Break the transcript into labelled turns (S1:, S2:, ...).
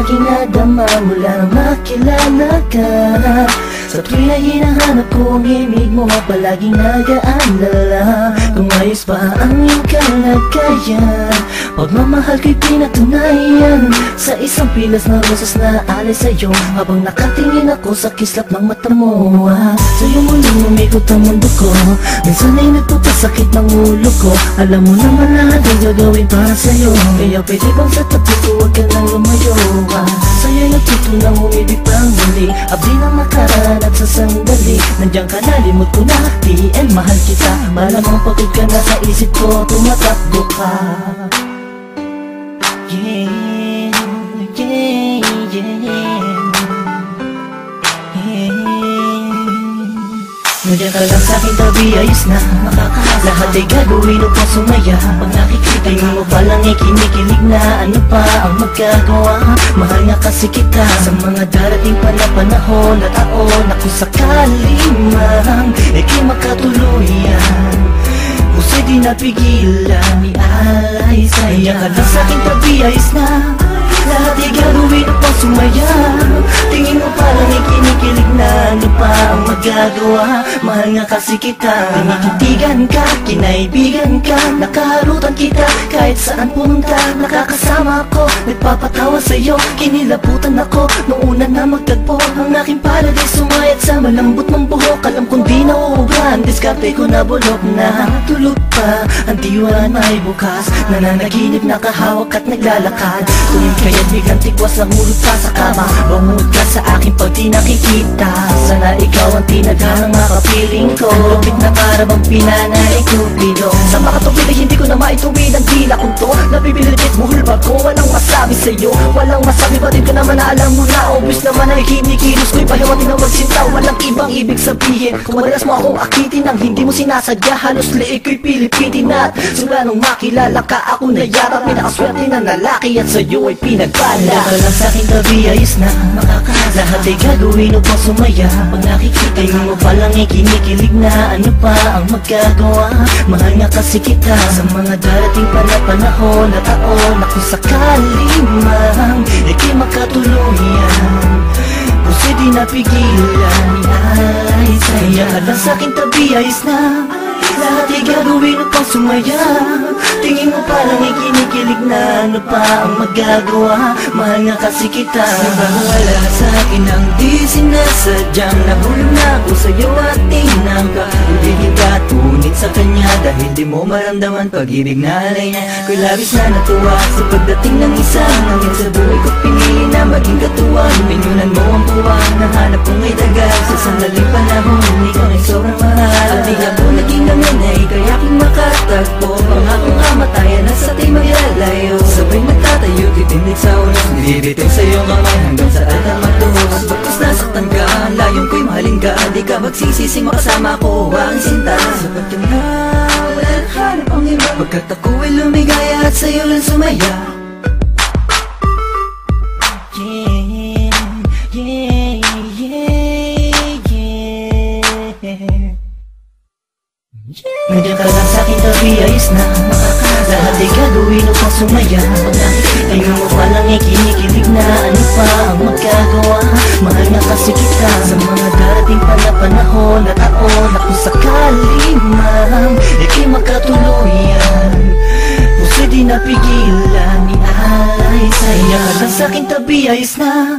S1: aking nadama mula nang makilala ka. Sa tuwing na hinahanap ko ang himig mo, palaging nag-aalala kung ayos pa ang iyong kalagayan. Pagmamahal ko'y pinatunayan sa isang pilas na rosas na alay sa'yo, habang nakatingin ako sa kislap ng mata mo. Sa'yo muling umikot ang mundo ko, minsan ay nagpapasakit ng ulo ko. Alam mo naman lahat ay gagawin para sa'yo, kaya pwede bang sa tabi ko huwag ka nang lumayo. Sa'yo'y natutunang umibig pang muli, abdi ng nakaraan at sa sandali nandiyan ka na, limot ko na, TL mahal kita. Malamang pagod ka na sa isip ko, tumatakbo ka. Yeah, yeah, yeah, yeah. Nandiyan ka lang sa'king tabi, ayos na lahat ay gagawin upang sumaya. Pag nakikita mo palang ay kinikilig na, ano pa ang magagawa? Mahal nga kasi kita sa mga darating pa na panahon at taon na kung sakali man ika'y makatuluyan, puso'y di napigilan ni alay sa'yo. Nandiyan ka lang sa'king tabi, ayos na lahat ay gagawin upang sumaya. Tingin mo parang ikinikilig na, ano pa ang magagawa? Mahal nga kasi kita, tinikitigan ka, kinaibigan ka, nakaharutan kita kahit saan pumunta. Nakakasama ako, nagpapatawa sa'yo, kinilabutan ako nung una na magtagpo. Ang aking paradise sumayat sa malambot mong buhok. Alam kong di nauugan, diskarte ko na bulok na. Tulog pa, ang diwa may bukas, nananaginip, nakahawak at naglalakad. Tuwing kaya't biglang tikwas ang ulo pa sa kama, bumungod ka sa akin pag di nakikita. Sana ikaw ang tinadhang makapiling ko, lupit na karabang pinanay Cupido. Sa makatupid ay hindi ko na maituwid ang dila kong to. Nabibilitit mo hulba ko, walang masabi sa'yo, walang masabi, batid ka naman na alam mo na. Obvious naman ay kinikilos ko'y pahiwatin na magsinta, walang ibang ibig sabihin. Kung madalas mo akong akitin ang hindi mo sinasadya, halos liig ko'y pilipitin at simula nung makilala ka ako na yata pinakaswerte na lalaki at sa'yo ay pinagpala. Ka lang sa'king tabi, ayos na lahat ay gagawin upang sumaya. Pag nakikita mo palang ay kinikilig na, ano pa ang magagawa? Mahal nga kasi kita sa mga darating pa na panahon at taon na kung sakali man ika'y makatuluyan, puso'y di napigilan ni alay sa'yo. Nandiyan ka lang sa'king tabi, ayos na lahat ay gagawin upang sumaya. Tingin mo parang ay kinikilig na, ano pa ang magagawa? Mahal nga kasi kita.
S2: Nabawala sa'kin ang di sinasadyang nahulog na ako sa'yo at tinangka. Hindi kita tunit sa kanya dahil di mo maramdaman pag-ibig na alay niya. Ko'y labis na natuwa sa pagdating ng isang hangin sa buhay ko, pinili na maging katuwang. Pinunan mo ang puwang, nahanap kong may dagal sa sandaling panahon, ikaw ay sobrang mahal. At di ako naging nanganay kaya aking makatagpo, pangakong kamatayan at sa ating maglalayo. Sabay magtatayo, titindig sa ulos, nilibitay sa iyong kamay hanggang sa altang matuhos. Bagkus nasaktan ka, layong ko'y mahalin ka, di ka magsisising makasama ko ang sinta. Sapat ka na, walang hanap ang iba, pagkat ako'y lumigaya at sa'yo lang sumaya.
S1: Nandiyan ka lang sa'king tabi, ayos na lahat ay gagawin upang sumaya. Pag nakikita mo palang ay kinikilig na, ano pa ang magagawa? Mahal nga kasi kita sa mga darating pa na panahon at taon na kung sakali man ika'y makatuluyan, puso'y di napigilan ni alay sa'yo. Nandiyan ka lang sa'king tabi, ayos na